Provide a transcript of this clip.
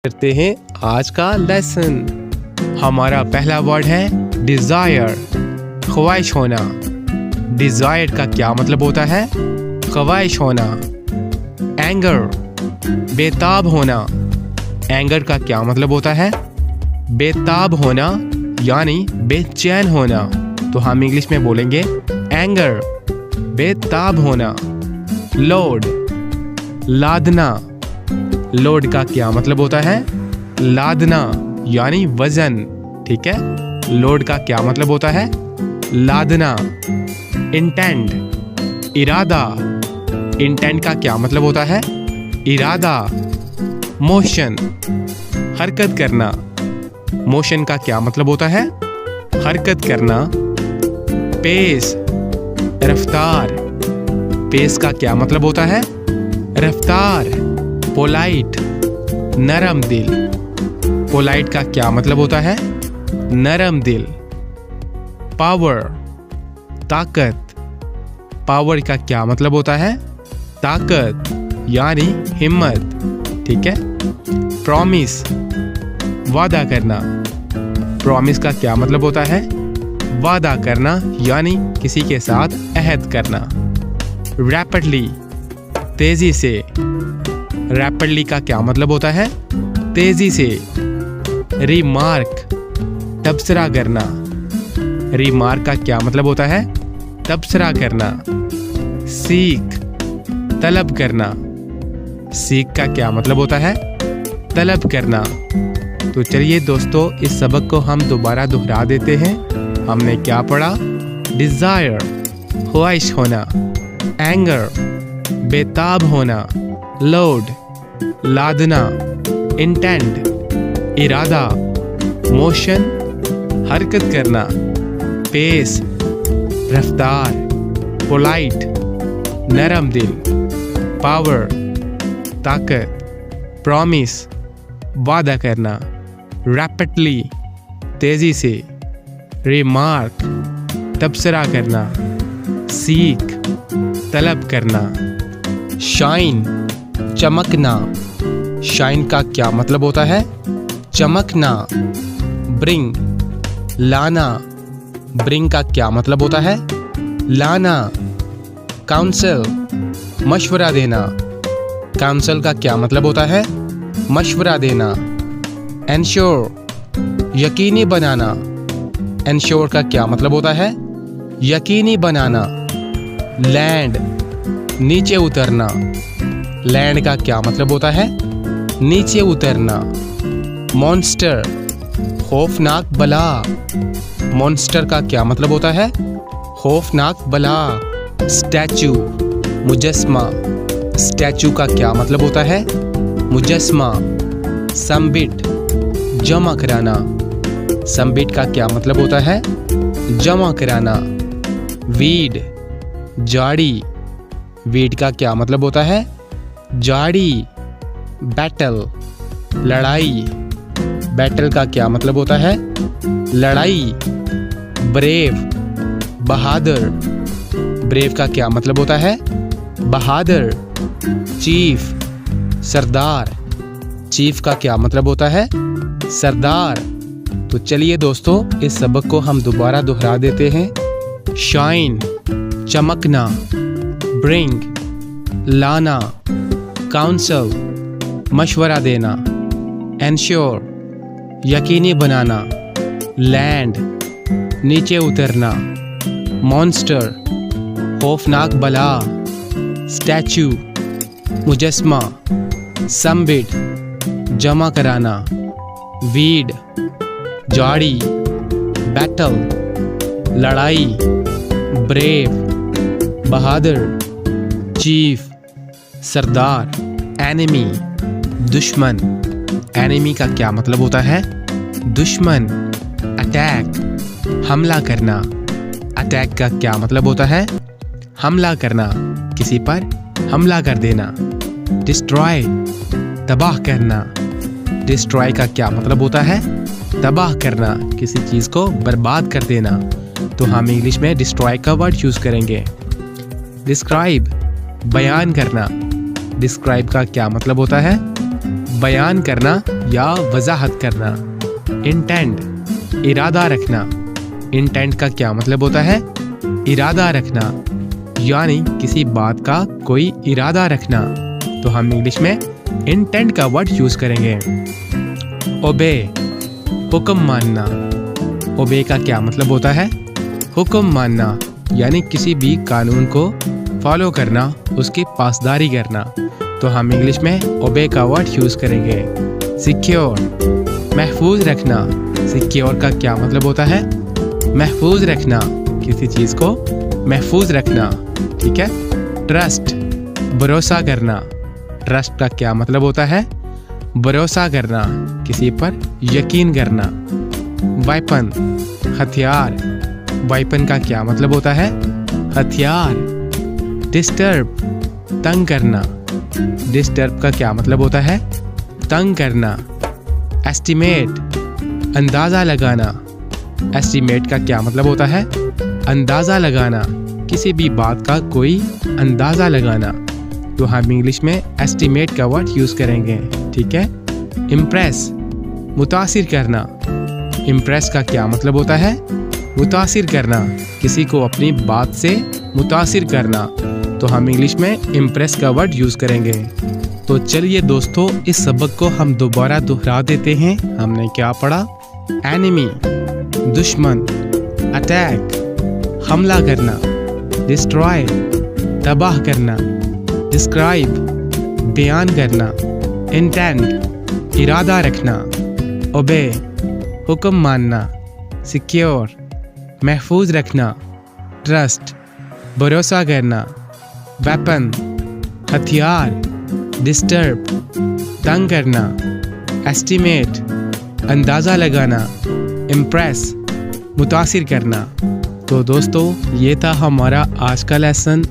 करते हैं आज का लेसन। हमारा पहला वर्ड है डिजायर, ख्वाहिश होना। डिजायर का क्या मतलब होता है? ख्वाहिश होना। एंगर, बेताब होना। एंगर का क्या मतलब होता है? बेताब होना यानी बेचैन होना। तो हम इंग्लिश में बोलेंगे एंगर, बेताब होना। लोड, लादना। लोड का क्या मतलब होता है? लादना यानी वजन। ठीक है, लोड का क्या मतलब होता है? लादना। इंटेंड, इरादा। इंटेंड का क्या मतलब होता है? इरादा। मोशन, हरकत करना। मोशन का क्या मतलब होता है? हरकत करना। पेस, रफ्तार। पेस का क्या मतलब होता है? रफ्तार। पोलाइट, नरम दिल। पोलाइट का क्या मतलब होता है? नरम दिल। पावर, ताकत। पावर का क्या मतलब होता है? ताकत यानी हिम्मत। ठीक है। प्रॉमिस, वादा करना। प्रॉमिस का क्या मतलब होता है? वादा करना यानी किसी के साथ अहद करना। रैपिडली, तेजी से। रैपिडली का क्या मतलब होता है? तेजी से। रिमार्क, तबसरा करना। रिमार्क का क्या मतलब होता है? तबसरा करना। सीख, तलब करना। सीख का क्या मतलब होता है? तलब करना। तो चलिए दोस्तों, इस सबक को हम दोबारा दोहरा देते हैं। हमने क्या पढ़ा? डिजायर, ख्वाहिश होना। एंगर, बेताब होना। लोड, लादना। इंटेंड, इरादा। मोशन, हरकत करना। पेस, रफ्तार। पोलाइट, नरम दिल। पावर, ताकत। प्रॉमिस, वादा करना। रैपिडली, तेजी से। रिमार्क, तबसरा करना। सीख, तलब करना। शाइन, चमकना। शाइन का क्या मतलब होता है? चमकना। ब्रिंग, लाना। ब्रिंग का क्या मतलब होता है? लाना। काउंसिल, मशवरा देना। काउंसिल का क्या मतलब होता है? मशवरा देना। एंश्योर, यकीनी बनाना। एंश्योर का क्या मतलब होता है? यकीनी बनाना। लैंड, नीचे उतरना। लैंड का क्या मतलब होता है? नीचे उतरना। मॉन्स्टर, खौफनाक बला। मॉन्स्टर का क्या मतलब होता है? खौफनाक बला। स्टैचू, मुजस्मा। स्टैचू का क्या मतलब होता है? मुजस्मा। संबिट, जमा कराना। संबिट का क्या मतलब होता है? जमा कराना। वीड, जाड़ी। वीड का क्या मतलब होता है? जाड़ी। बैटल, लड़ाई। बैटल का क्या मतलब होता है? लड़ाई। ब्रेव, बहादुर। ब्रेव का क्या मतलब होता है? बहादुर। चीफ, सरदार। चीफ का क्या मतलब होता है? सरदार। तो चलिए दोस्तों, इस सबक को हम दोबारा दोहरा देते हैं। शाइन, चमकना। ब्रिंग, लाना। काउंसिल, मशवरा देना। एंश्योर, यकीनी बनाना। लैंड, नीचे उतरना। मॉन्स्टर, खौफनाक बला। स्टैचू, मुजस्मा। संबिट, जमा कराना। वीड, जाड़ी। बैटल, लड़ाई। ब्रेव, बहादुर। चीफ, सरदार। एनिमी, दुश्मन। एनिमी का क्या मतलब होता है? दुश्मन। अटैक, हमला करना। अटैक का क्या मतलब होता है? हमला करना, किसी पर हमला कर देना। डिस्ट्रॉय, तबाह करना। डिस्ट्रॉय का क्या मतलब होता है? तबाह करना, किसी चीज को बर्बाद कर देना। तो हम इंग्लिश में डिस्ट्रॉय का वर्ड यूज करेंगे। डिस्क्राइब, बयान करना। डिस्क्राइब का क्या मतलब होता है? बयान करना या वजाहत करना। इंटेंट, इरादा रखना। इंटेंट का क्या मतलब होता है? इरादा रखना, यानी किसी बात का कोई इरादा रखना। तो हम इंग्लिश में इंटेंट का वर्ड यूज करेंगे। ओबे, हुक्म मानना। ओबे का क्या मतलब होता है? हुक्म मानना, यानी किसी भी कानून को फॉलो करना, उसकी पासदारी करना। तो हम इंग्लिश में ओबे का वर्ड यूज करेंगे। सिक्योर, महफूज रखना। सिक्योर का क्या मतलब होता है? महफूज रखना, किसी चीज़ को महफूज रखना। ठीक है। ट्रस्ट, भरोसा करना। ट्रस्ट का क्या मतलब होता है? भरोसा करना, किसी पर यकीन करना। वेपन, हथियार। वेपन का क्या मतलब होता है? हथियार। डिस्टर्ब, तंग करना। डिस्टर्ब का क्या मतलब होता है? तंग करना। एस्टिमेट, अंदाज़ा लगाना। एस्टिमेट का क्या मतलब होता है? अंदाज़ा लगाना, किसी भी बात का कोई अंदाज़ा लगाना। तो हम इंग्लिश में एस्टिमेट का वर्ड यूज़ करेंगे। ठीक है। इम्प्रेस, मुतासिर करना। इम्प्रेस का क्या मतलब होता है? मुतासिर करना, किसी को अपनी बात से मुतासिर करना। तो हम इंग्लिश में इम्प्रेस का वर्ड यूज़ करेंगे। तो चलिए दोस्तों, इस सबक को हम दोबारा दोहरा देते हैं। हमने क्या पढ़ा? एनिमी, दुश्मन। अटैक, हमला करना। डिस्ट्रॉय, तबाह करना। डिस्क्राइब, बयान करना। इंटेंट, इरादा रखना। ओबे, हुक्म मानना। सिक्योर, महफूज रखना। ट्रस्ट, भरोसा करना। वेपन, हथियार। डिस्टर्ब, तंग करना। एस्टिमेट, अंदाज़ा लगाना। इम्प्रेस, मुतासिर करना। तो दोस्तों, ये था हमारा आज का लेसन।